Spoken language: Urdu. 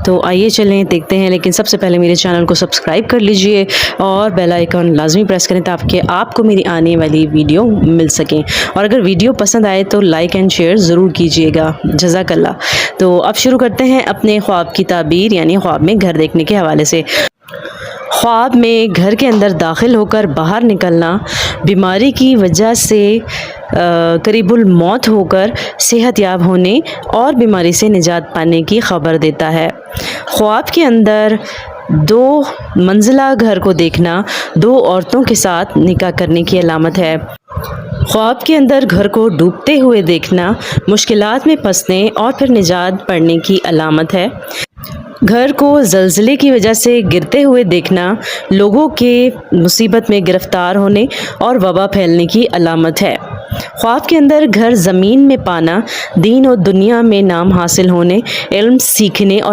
تو آئیے چلیں دیکھتے ہیں، لیکن سب سے پہلے میرے چینل کو سبسکرائب کر لیجئے اور بیل آئیکن لازمی پریس کریں تاکہ آپ کو میری آنے والی ویڈیو مل سکیں، اور اگر ویڈیو پسند آئے تو لائک اینڈ شیئر ضرور کیجئے گا، جزاک اللہ۔ تو اب شروع کرتے ہیں اپنے خواب کی تعبیر، یعنی خواب میں گھر دیکھنے کے حوالے سے۔ خواب میں گھر کے اندر داخل ہو کر باہر نکلنا بیماری کی وجہ سے قریب الموت ہو کر صحت یاب ہونے اور بیماری سے نجات پانے کی خبر دیتا ہے۔ خواب کے اندر 2 منزلہ گھر کو دیکھنا 2 عورتوں کے ساتھ نکاح کرنے کی علامت ہے۔ خواب کے اندر گھر کو ڈوبتے ہوئے دیکھنا مشکلات میں پھنسنے اور پھر نجات پڑنے کی علامت ہے۔ گھر کو زلزلے کی وجہ سے گرتے ہوئے دیکھنا لوگوں کے مصیبت میں گرفتار ہونے اور وبا پھیلنے کی علامت ہے۔ خواب کے اندر گھر زمین میں پانا دین و دنیا میں نام حاصل ہونے، علم سیکھنے اور